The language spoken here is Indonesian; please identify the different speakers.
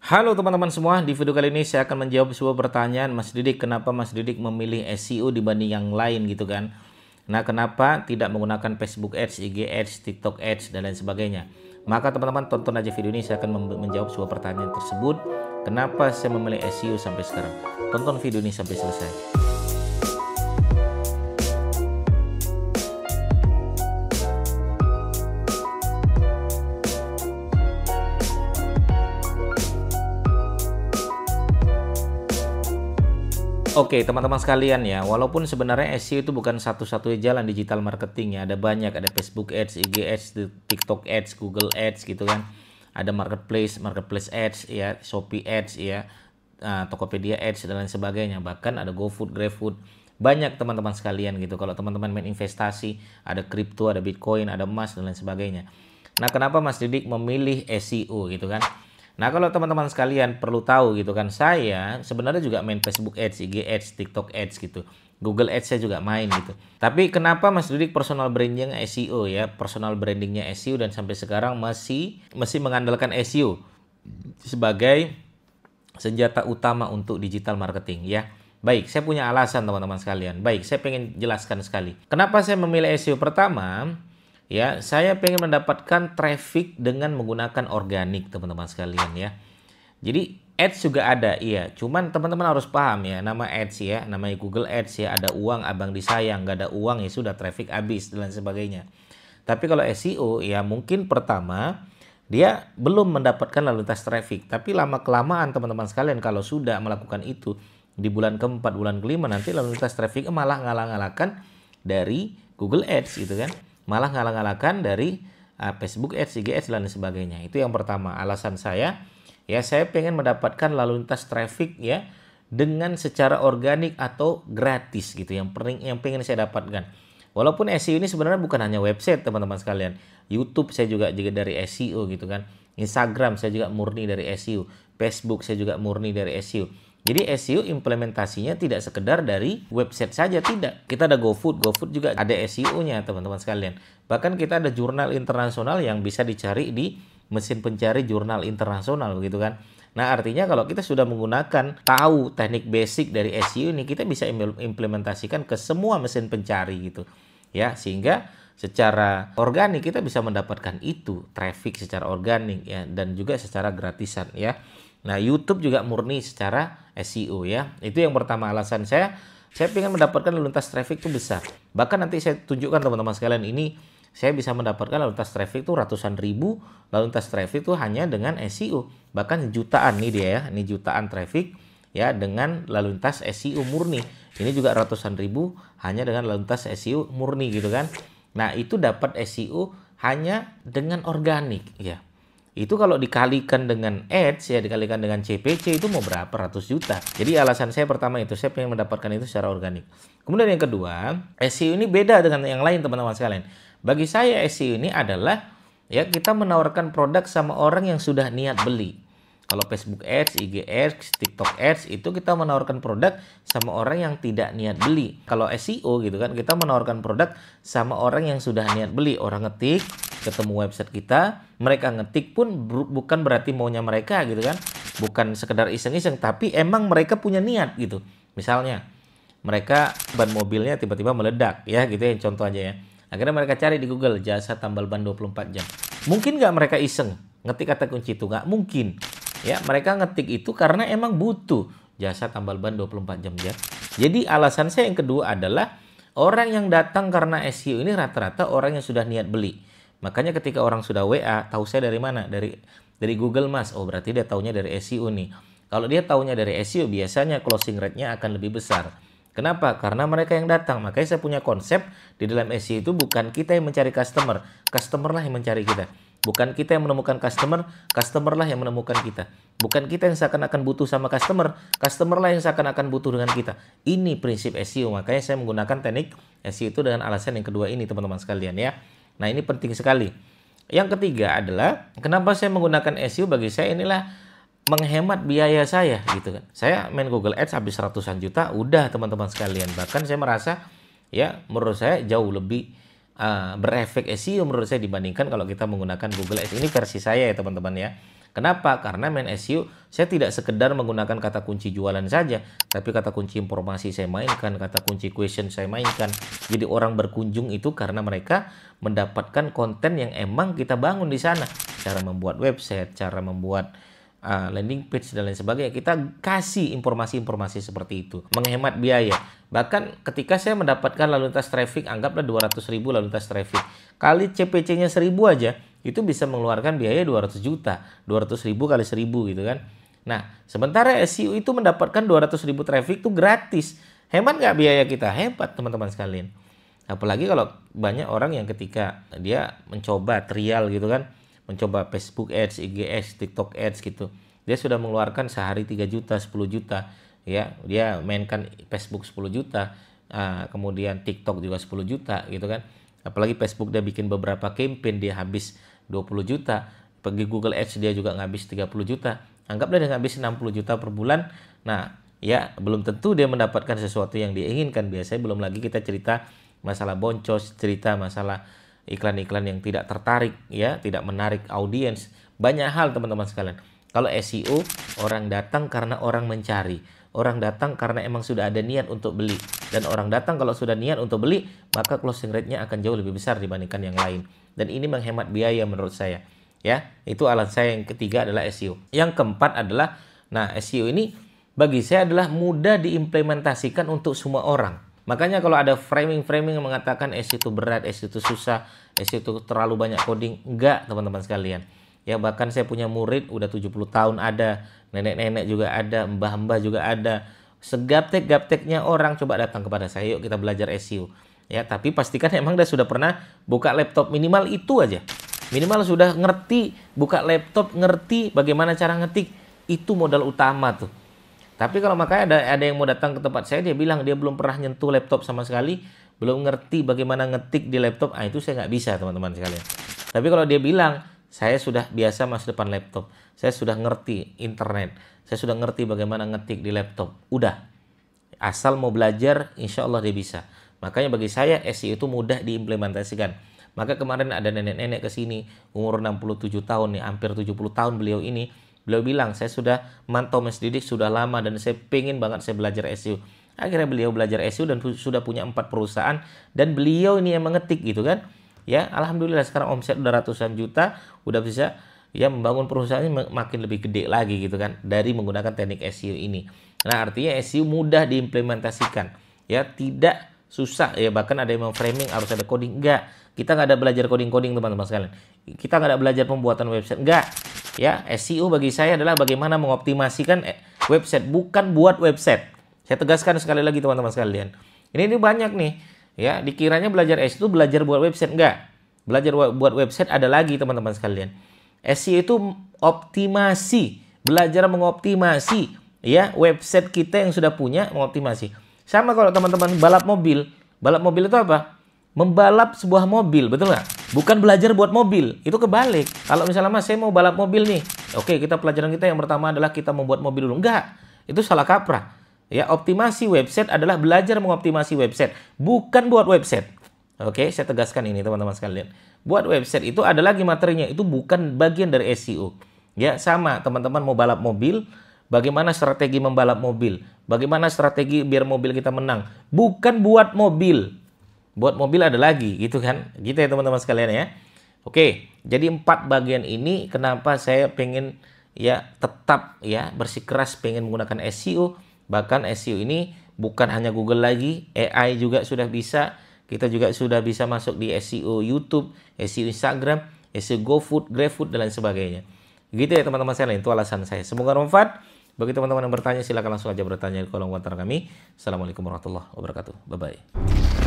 Speaker 1: Halo teman-teman semua, di video kali ini saya akan menjawab sebuah pertanyaan Mas Didik. Kenapa Mas Didik memilih SEO dibanding yang lain gitu kan? Nah, kenapa tidak menggunakan Facebook Ads, IG Ads, TikTok Ads, dan lain sebagainya? Maka teman-teman tonton aja video ini, saya akan menjawab sebuah pertanyaan tersebut. Kenapa saya memilih SEO sampai sekarang? Tonton video ini sampai selesai. Oke, teman-teman sekalian ya, walaupun sebenarnya SEO itu bukan satu-satunya jalan digital marketing ya, ada banyak, ada Facebook Ads, IG Ads, TikTok Ads, Google Ads gitu kan. Ada marketplace Ads ya, Shopee Ads ya, Tokopedia Ads dan lain sebagainya. Bahkan ada GoFood, GrabFood. Banyak teman-teman sekalian gitu. Kalau teman-teman main investasi, ada kripto, ada Bitcoin, ada emas dan lain sebagainya. Nah, kenapa Mas Didik memilih SEO gitu kan? Nah, kalau teman-teman sekalian perlu tahu gitu kan, saya sebenarnya juga main Facebook Ads, IG Ads, TikTok Ads gitu. Google Ads saya juga main gitu. Tapi kenapa Mas Didik personal brandingnya SEO ya, personal brandingnya SEO dan sampai sekarang masih mengandalkan SEO sebagai senjata utama untuk digital marketing ya. Baik, saya punya alasan teman-teman sekalian. Baik, saya pengen jelaskan sekali. Kenapa saya memilih SEO? Pertama, ya, saya pengen mendapatkan traffic dengan menggunakan organik, teman-teman sekalian ya. Jadi ads juga ada, iya. Cuman teman-teman harus paham ya, nama ads ya, namanya Google Ads ya, ada uang abang disayang, nggak ada uang ya sudah traffic habis dan lain sebagainya. Tapi kalau SEO ya mungkin pertama dia belum mendapatkan lalu lintas traffic, tapi lama-kelamaan teman-teman sekalian kalau sudah melakukan itu di bulan keempat, bulan kelima nanti lalu lintas traffic malah ngalah-ngalahkan dari Google Ads gitu kan. Malah ngalah-ngalahkan dari Facebook Ads, IG Ads, dan lain sebagainya. Itu yang pertama, alasan saya. Ya, saya pengen mendapatkan lalu lintas traffic ya dengan secara organik atau gratis gitu. Yang pengen saya dapatkan. Walaupun SEO ini sebenarnya bukan hanya website teman-teman sekalian. YouTube saya juga dari SEO gitu kan. Instagram saya juga murni dari SEO. Facebook saya juga murni dari SEO. Jadi SEO implementasinya tidak sekedar dari website saja, tidak. Kita ada GoFood juga ada SEO-nya teman-teman sekalian. Bahkan kita ada jurnal internasional yang bisa dicari di mesin pencari jurnal internasional begitu kan. Nah, artinya kalau kita sudah menggunakan tahu teknik basic dari SEO ini, kita bisa implementasikan ke semua mesin pencari gitu. Ya, sehingga secara organik kita bisa mendapatkan itu, traffic secara organik ya dan juga secara gratisan ya. Nah, YouTube juga murni secara SEO ya. Itu yang pertama alasan saya ingin mendapatkan lalu lintas traffic itu besar. Bahkan nanti saya tunjukkan teman-teman sekalian ini saya bisa mendapatkan lalu lintas traffic itu ratusan ribu lalu lintas traffic itu hanya dengan SEO. Bahkan jutaan nih dia ya, ini jutaan traffic ya dengan lalu lintas SEO murni. Ini juga ratusan ribu hanya dengan lalu lintas SEO murni gitu kan. Nah, itu dapat SEO hanya dengan organik ya. Itu kalau dikalikan dengan ads ya, dikalikan dengan CPC itu mau berapa ratus juta. Jadi alasan saya pertama itu, saya pengen mendapatkan itu secara organik. Kemudian yang kedua, SEO ini beda dengan yang lain teman-teman sekalian. Bagi saya SEO ini adalah ya kita menawarkan produk sama orang yang sudah niat beli. Kalau Facebook Ads, IG Ads, TikTok Ads itu kita menawarkan produk sama orang yang tidak niat beli. Kalau SEO gitu kan kita menawarkan produk sama orang yang sudah niat beli. Orang ngetik, ketemu website kita, mereka ngetik pun bukan berarti maunya mereka gitu kan. Bukan sekedar iseng-iseng tapi emang mereka punya niat gitu. Misalnya mereka ban mobilnya tiba-tiba meledak ya gitu ya, contoh aja ya. Akhirnya mereka cari di Google jasa tambal ban 24 jam. Mungkin nggak mereka iseng ngetik kata kunci itu? Nggak mungkin. Ya, mereka ngetik itu karena emang butuh jasa tambal ban 24 jam ya. Jadi alasan saya yang kedua adalah orang yang datang karena SEO ini rata-rata orang yang sudah niat beli. Makanya ketika orang sudah WA, tahu saya dari mana? Dari Google Mas. Oh, berarti dia taunya dari SEO nih. Kalau dia taunya dari SEO, biasanya closing rate-nya akan lebih besar. Kenapa? Karena mereka yang datang. Makanya saya punya konsep di dalam SEO itu bukan kita yang mencari customer. Customer lah yang mencari kita. Bukan kita yang menemukan customer, customer lah yang menemukan kita. Bukan kita yang seakan-akan butuh sama customer, customer lah yang seakan-akan butuh dengan kita. Ini prinsip SEO, makanya saya menggunakan teknik SEO itu dengan alasan yang kedua ini teman-teman sekalian ya. Nah, ini penting sekali. Yang ketiga adalah, kenapa saya menggunakan SEO? Bagi saya inilah menghemat biaya saya gitu kan. Saya main Google Ads habis ratusan juta, udah teman-teman sekalian. Bahkan saya merasa ya menurut saya jauh lebih berefek SEO menurut saya dibandingkan kalau kita menggunakan Google Ads. Ini versi saya ya teman-teman ya. Kenapa? Karena main SEO saya tidak sekedar menggunakan kata kunci jualan saja, tapi kata kunci informasi saya mainkan, kata kunci question saya mainkan. Jadi orang berkunjung itu karena mereka mendapatkan konten yang emang kita bangun di sana. Cara membuat website, cara membuat landing page dan lain sebagainya, kita kasih informasi-informasi seperti itu, menghemat biaya. Bahkan ketika saya mendapatkan lalu lintas traffic, anggaplah 200.000 lalu lintas traffic, kali CPC-nya 1.000 aja, itu bisa mengeluarkan biaya 200 juta, 200.000 kali 1.000 gitu kan. Nah, sementara SEO itu mendapatkan 200.000 traffic itu gratis. Hemat nggak biaya kita? Hebat teman-teman sekalian. Apalagi kalau banyak orang yang ketika dia mencoba trial gitu kan, mencoba Facebook Ads, IG Ads, TikTok Ads gitu, dia sudah mengeluarkan sehari 3 juta, 10 juta, ya, dia mainkan Facebook 10 juta, kemudian TikTok juga 10 juta gitu kan. Apalagi Facebook dia bikin beberapa campaign, dia habis 20 juta, pergi Google Ads dia juga ngabis 30 juta, anggaplah dia ngabis 60 juta per bulan. Nah, ya belum tentu dia mendapatkan sesuatu yang dia inginkan. Biasanya belum lagi kita cerita masalah boncos, cerita masalah iklan-iklan yang tidak tertarik, ya, tidak menarik audiens. Banyak hal teman-teman sekalian. Kalau SEO, orang datang karena orang mencari. Orang datang karena emang sudah ada niat untuk beli. Dan orang datang kalau sudah niat untuk beli, maka closing rate-nya akan jauh lebih besar dibandingkan yang lain. Dan ini menghemat biaya menurut saya. Ya, itu alasan saya yang ketiga adalah SEO. Yang keempat adalah, nah SEO ini bagi saya adalah mudah diimplementasikan untuk semua orang. Makanya kalau ada framing-framing yang mengatakan SEO itu berat, SEO itu susah, SEO itu terlalu banyak coding, enggak teman-teman sekalian. Ya bahkan saya punya murid udah 70 tahun ada, nenek-nenek juga ada, mbah-mbah juga ada. Segaptek-gapteknya orang coba datang kepada saya, yuk kita belajar SEO. Ya, tapi pastikan emang dia sudah pernah buka laptop, minimal itu aja. Minimal sudah ngerti buka laptop, ngerti bagaimana cara ngetik, itu modal utama tuh. Tapi kalau makanya ada yang mau datang ke tempat saya, dia bilang dia belum pernah nyentuh laptop sama sekali, belum ngerti bagaimana ngetik di laptop, itu saya nggak bisa teman-teman sekalian. Tapi kalau dia bilang, saya sudah biasa masuk depan laptop, saya sudah ngerti internet, saya sudah ngerti bagaimana ngetik di laptop, udah. Asal mau belajar, insya Allah dia bisa. Makanya bagi saya SEO itu mudah diimplementasikan. Maka kemarin ada nenek-nenek ke sini, umur 67 tahun nih, hampir 70 tahun beliau ini. Beliau bilang, saya sudah mantau Mas Didik sudah lama dan saya pengen banget saya belajar SEO. Akhirnya beliau belajar SEO dan sudah punya 4 perusahaan dan beliau ini yang mengetik gitu kan. Ya, alhamdulillah sekarang omset udah ratusan juta, udah bisa ya membangun perusahaannya makin lebih gede lagi gitu kan dari menggunakan teknik SEO ini. Nah, artinya SEO mudah diimplementasikan. Ya, tidak susah ya, bahkan ada yang framing harus ada coding, enggak. Kita nggak ada belajar coding-coding teman-teman sekalian. Kita nggak ada belajar pembuatan website, enggak. Ya, SEO bagi saya adalah bagaimana mengoptimasikan website, bukan buat website. Saya tegaskan sekali lagi teman-teman sekalian. Ini banyak nih, ya, dikiranya belajar SEO itu belajar buat website, enggak. Belajar buat website ada lagi teman-teman sekalian. SEO itu optimasi, belajar mengoptimasi, ya, website kita yang sudah punya, mengoptimasi. Sama kalau teman-teman balap mobil. Balap mobil itu apa? Membalap sebuah mobil, betul nggak? Bukan belajar buat mobil, itu kebalik. Kalau misalnya Mas, saya mau balap mobil nih. Oke, pelajaran kita yang pertama adalah kita membuat mobil dulu. Enggak, itu salah kaprah. Ya, optimasi website adalah belajar mengoptimasi website, bukan buat website. Oke, saya tegaskan ini teman-teman sekalian. Buat website itu ada lagi materinya, itu bukan bagian dari SEO. Ya, sama teman-teman mau balap mobil, bagaimana strategi membalap mobil, bagaimana strategi biar mobil kita menang, bukan buat mobil. Buat mobil ada lagi gitu kan, gitu ya teman-teman sekalian ya. Oke, jadi 4 bagian ini kenapa saya pengen ya tetap ya bersikeras pengen menggunakan SEO. Bahkan SEO ini bukan hanya Google lagi, AI juga sudah bisa. Kita juga sudah bisa masuk di SEO YouTube, SEO Instagram, SEO GoFood, GrabFood dan lain sebagainya. Gitu ya teman-teman sekalian, itu alasan saya. Semoga bermanfaat. Bagi teman-teman yang bertanya, silakan langsung aja bertanya di kolom komentar kami. Assalamualaikum warahmatullahi wabarakatuh. Bye bye.